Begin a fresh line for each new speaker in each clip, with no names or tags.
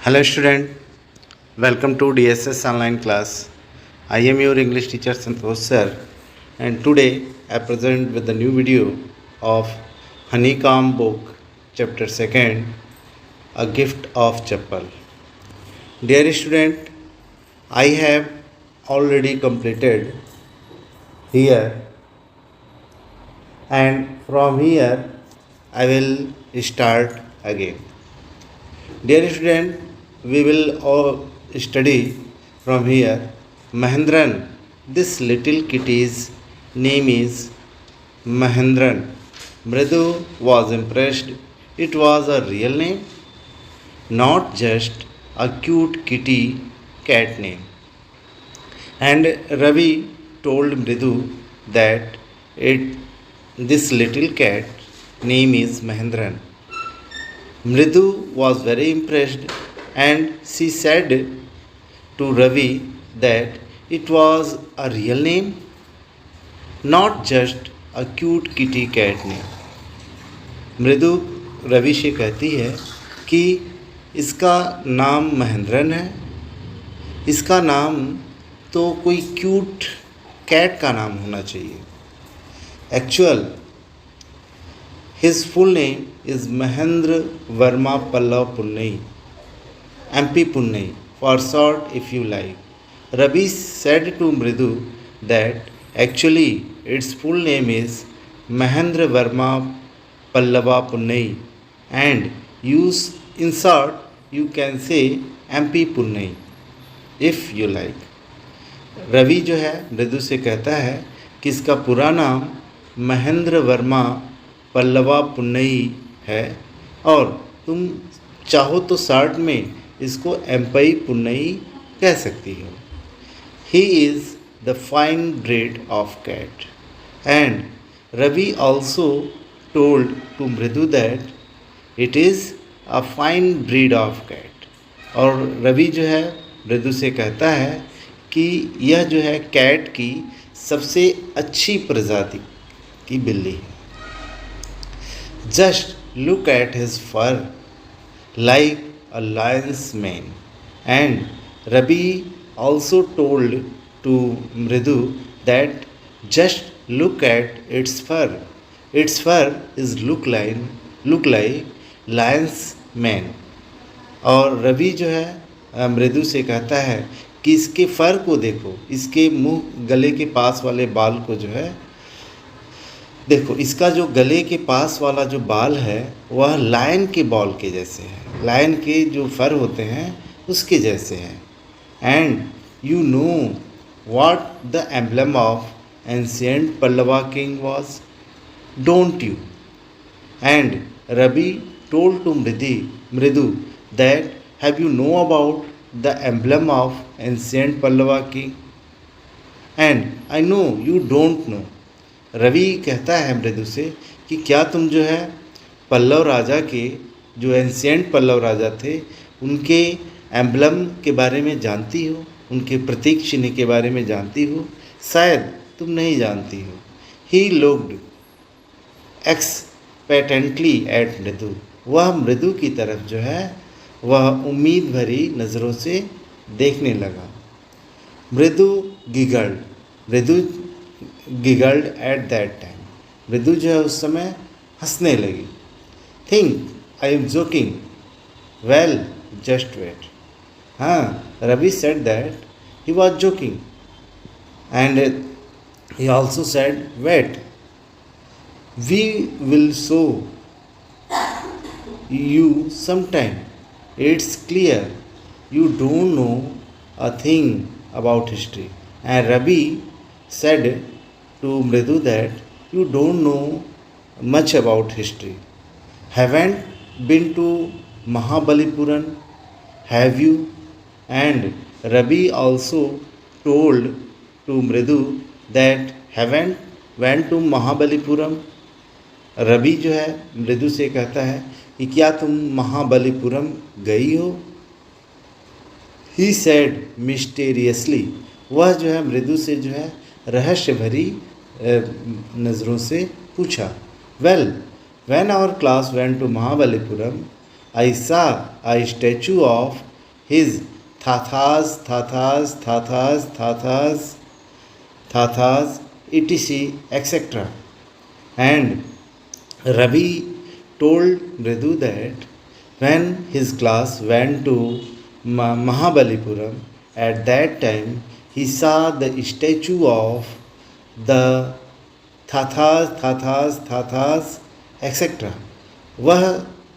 Hello student, welcome to DSS online class. I am your English teacher Santosh sir, and today I present with the new video of Honeycomb book chapter 2, A Gift of Chappal. Dear student, I have already completed here, and from here I will start again. Dear student, we will all study from here. Mahendran, this little kitty's name is Mahendran. Mridu was impressed. It was a real name, not just a cute kitty cat name. And Ravi told Mridu that this little cat name is Mahendran. Mridu was very impressed and she said to Ravi that it was a real name, not just a cute kitty cat name. मृदु रवि से कहती है कि इसका नाम महेंद्रन है, इसका नाम तो कोई क्यूट कैट का नाम होना चाहिए. Actual his full name is Mahendra Verma Pallav Punnai, MP Punnai, for short if you like. Ravi said to Mridu that actually its full name is Mahendra Verma Pallava Punnai, and in short you can say MP Punnai if you like. Ravi जो है मृदु से कहता है कि इसका पूरा नाम महेंद्र वर्मा पल्लवा पुन्नई है और तुम चाहो तो शॉर्ट में इसको एम्पई पुन्नई कह सकती हो. He is the fine breed of cat. And Ravi also told to Mridu that it is a fine breed of cat. और रवि जो है मृदु से कहता है कि यह जो है कैट की सबसे अच्छी प्रजाति की बिल्ली है. Just look at his fur, like a lion's mane. And Rabi also told to Mridu that just look at its fur. Its fur is look like lion's mane. और रवि जो है मृदु से कहता है कि इसके फर को देखो, इसके मुंह गले के पास वाले बाल को जो है देखो, इसका जो गले के पास वाला जो बाल है वह लायन के बाल के जैसे है, लायन के जो फर होते हैं उसके जैसे हैं. And you know what the emblem of ancient Pallava king was, don't you? And Ravi told to Mridu that have you know about the emblem of ancient Pallava king? And I know you don't know. Ravi कहता है मृदु से कि क्या तुम जो है पल्लव राजा के जो एंशिएंट पल्लव राजा थे उनके एम्बलम के बारे में जानती हो, उनके प्रतीक चिन्ह के बारे में जानती हो? शायद तुम नहीं जानती हो. ही लुक्ड एक्सपेक्टेंटली एट मृदु. वह मृदु की तरफ जो है वह उम्मीद भरी नज़रों से देखने लगा. मृदु गिगल्ड एट दैट टाइम. मृदु जो है उस समय हंसने लगी. Think I am joking. Well just wait. हाँ, Ravi said that he was joking and he also said wait, we will show you sometime. It's clear you don't know a thing about history. And Ravi said to Mridu that you don't know much about history. Haven't been to Mahabalipuram, have you? And Ravi also told to Mridu that haven't went to Mahabalipuram. Ravi जो है मृदु से कहता है कि क्या तुम महाबलीपुरम गई हो? He said mysteriously. वह जो है मृदु से जो है रहस्य भरी नज़रों से पूछा. Well, when our class went to Mahabalipuram, I saw a statue of his Thathas, Thathas, Thathas, Thathas, Thathas, etc., etc. And Ravi told Mridu that when his class went to Mahabalipuram, at that time he saw the statue of the Thathas, Thathas, Thathas, etc. वह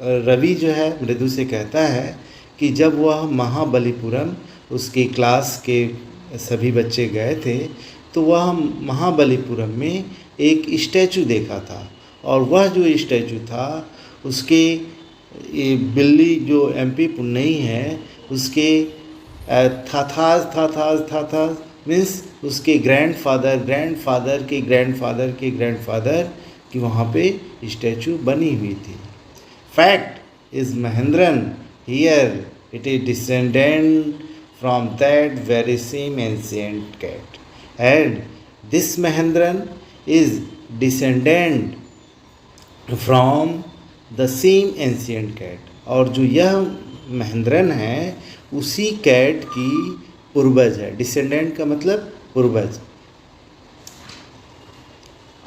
रवि जो है मृदु से कहता है कि जब वह महाबलीपुरम उसकी क्लास के सभी बच्चे गए थे तो वह महाबलीपुरम में एक स्टैचू देखा था, और वह जो स्टैचू था उसके बिल्ली जो एमपी पुन्नई है उसके थाथास थाथास थाथास मीन्स उसके ग्रैंडफादर के ग्रैंडफादर की वहाँ पे स्टैचू बनी हुई थी. Fact is Mahendran here it is descendant from that very same ancient cat, and this Mahendran is descendant from the same ancient cat. और जो यह महेंद्रन है उसी कैट की पूर्वज है. डिसेंडेंट का मतलब पूर्वज,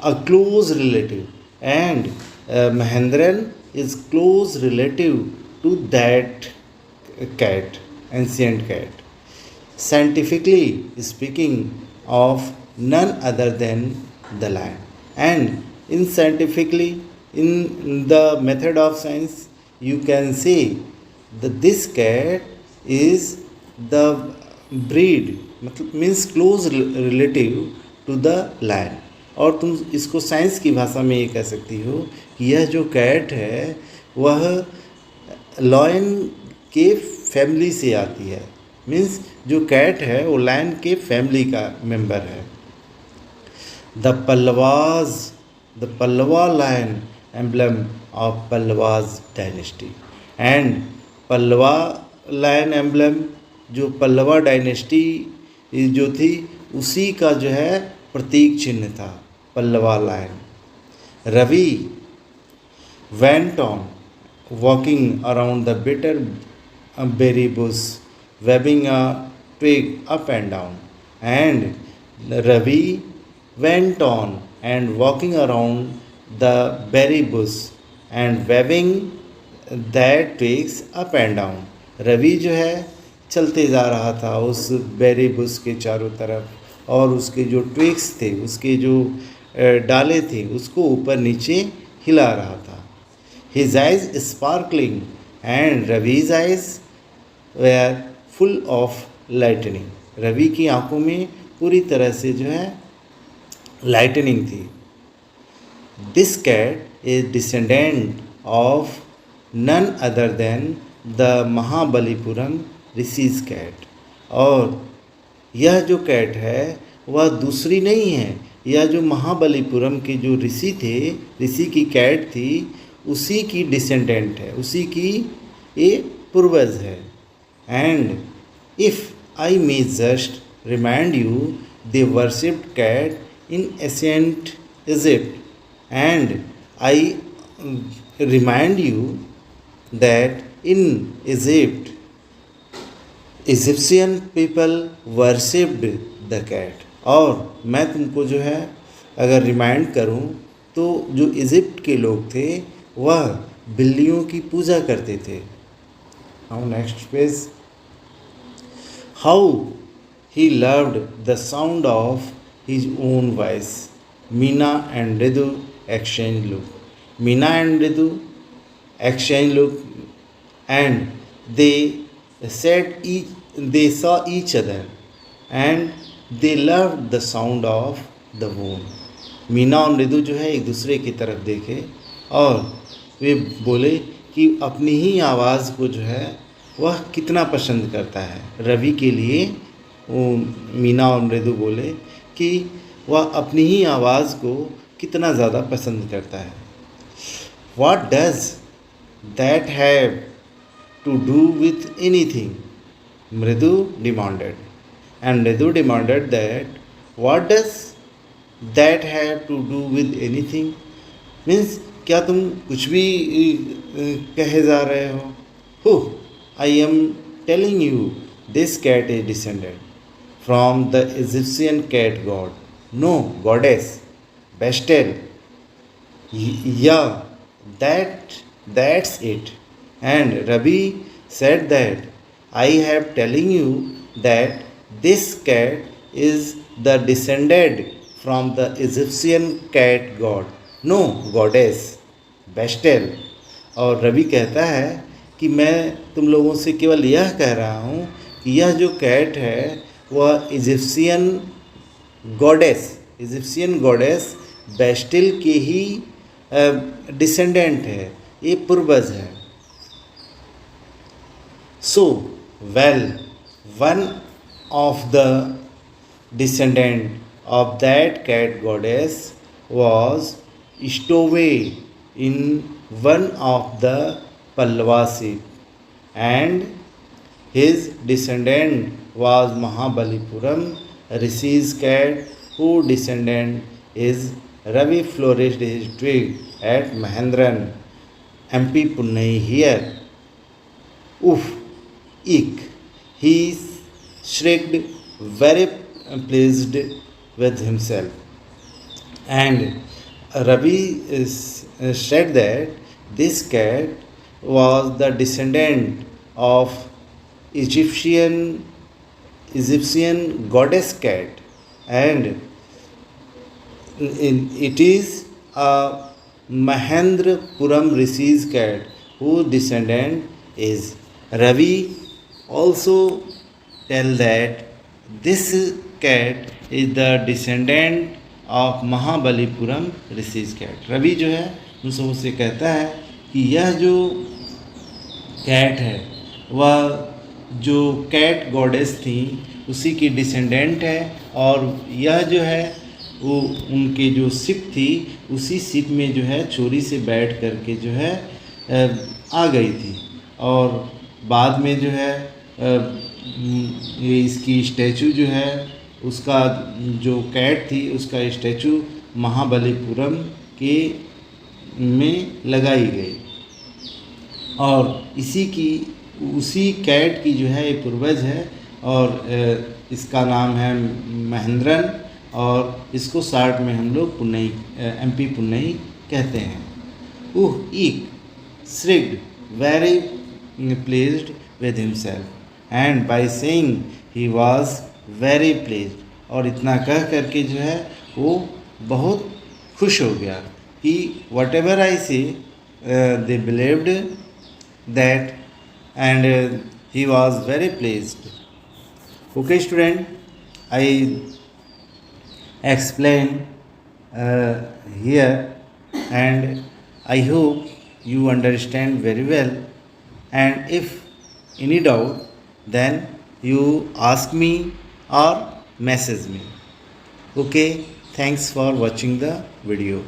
a close relative, and Mahendran is close relative to that cat, ancient cat. Scientifically speaking, of none other than the lion. And in the method of science, you can say that this cat is the breed, means close relative to the lion. और तुम इसको science की भाषा में ये कह सकती हो कि यह जो कैट है वह लॉयन के फैमिली से आती है. मीन्स जो कैट है वो लायन के फैमिली का मेंबर है. The Pallava lion emblem of Pallavas dynasty, and Pallava lion emblem जो पल्लवा डायनेस्टी जो थी उसी का जो है प्रतीक चिन्ह था Pallava lion. Ravi went on walking around the bitter berry bush, waving a twig up and down, and Ravi went on and walking around the berry bush and waving that twigs up and down. Ravi जो है चलते जा रहा था उस berry Bush के चारों तरफ, और उसके जो ट्विग्स थे, उसके जो डाले थे, उसको ऊपर नीचे हिला रहा था. His eyes sparkling and Ravi's eyes were full of lightning. Ravi की आंखों में पूरी तरह से जो है लाइटनिंग थी. This cat is descendant of none other than the Mahabalipuram rishi's cat. और यह जो कैट है वह दूसरी नहीं है, यह जो महाबलीपुरम के जो ऋषि थे, ऋषि की कैट थी, उसी की डिसेंडेंट है, उसी की ये पूर्वज है. And if I may just remind you, they worshipped cat in ancient Egypt, and I remind you that in Egypt, Egyptian people worshipped the cat. और मैं तुमको जो है अगर रिमाइंड करूं तो जो इजिप्ट के लोग थे वह बिल्लियों की पूजा करते थे. Now next page. How he loved the sound of his own voice. Meena and Ridu exchange look. Meena and Ridu exchange look, and they saw each other, and they loved the sound of the moon. Meena और रिदु जो है एक दूसरे की तरफ देखे और वे बोले कि अपनी ही आवाज़ को जो है वह कितना पसंद करता है. रवि के लिए वो मीना और मृदु बोले कि वह अपनी ही आवाज़ को कितना ज़्यादा पसंद करता है. What does that have to do with anything? मृदु demanded, and मृदु demanded that what does that have to do with anything? Means क्या तुम कुछ भी कहे जा रहे हो? I am telling you this cat is descended from the Egyptian cat god. No, goddess, Bastel. Yeah, that's it. And Rabbi said that I have telling you that this cat is the descended from the Egyptian cat god. No, goddess, Bastel. और रवि कहता है कि मैं तुम लोगों से केवल यह कह रहा हूँ कि यह जो कैट है वह इजिप्शियन गॉडेस बेस्टिल के ही डिसेंडेंट है, ये पूर्वज है. So well, one of the descendant of that cat goddess was stowed in one of the Pallava ship, and his descendant was Mahabalipuram Rishi's cat, whose descendant is Ravi flourished his twig at Mahendran, MP Punnai here. Oof, eek, he shrieked, very pleased with himself. And Ravi said that this cat was the descendant of Egyptian goddess cat, and it is a Mahendrapuram Rishi's cat whose descendant is. Ravi also tell that this cat is the descendant of Mahabalipuram rishi's cat. Ravi जो है उन सबों से कहता है कि यह जो कैट है वह जो कैट गॉडेस थी उसी की डिसेंडेंट है, और यह जो है वो उनके जो शिप थी उसी शिप में जो है चोरी से बैठ करके जो है आ गई थी, और बाद में जो है ये इसकी स्टैचू जो है उसका जो कैट थी उसका स्टैचू महाबलीपुरम के में लगाई गई, और उसी कैट की जो है ये पूर्वज है, और इसका नाम है महेंद्रन, और इसको शार्ट में हम लोग पुन्नई MP पुन्नई कहते हैं. Eek shrieked very pleased with himself, and by saying he was very pleased, और इतना कह करके जो है वो बहुत खुश हो गया कि वट एवर आई से they believed that, and he was very pledged. Okay student, I explain here, and I hope you understand very well, and if any doubt then you ask me or message me. Okay, thanks for watching the video.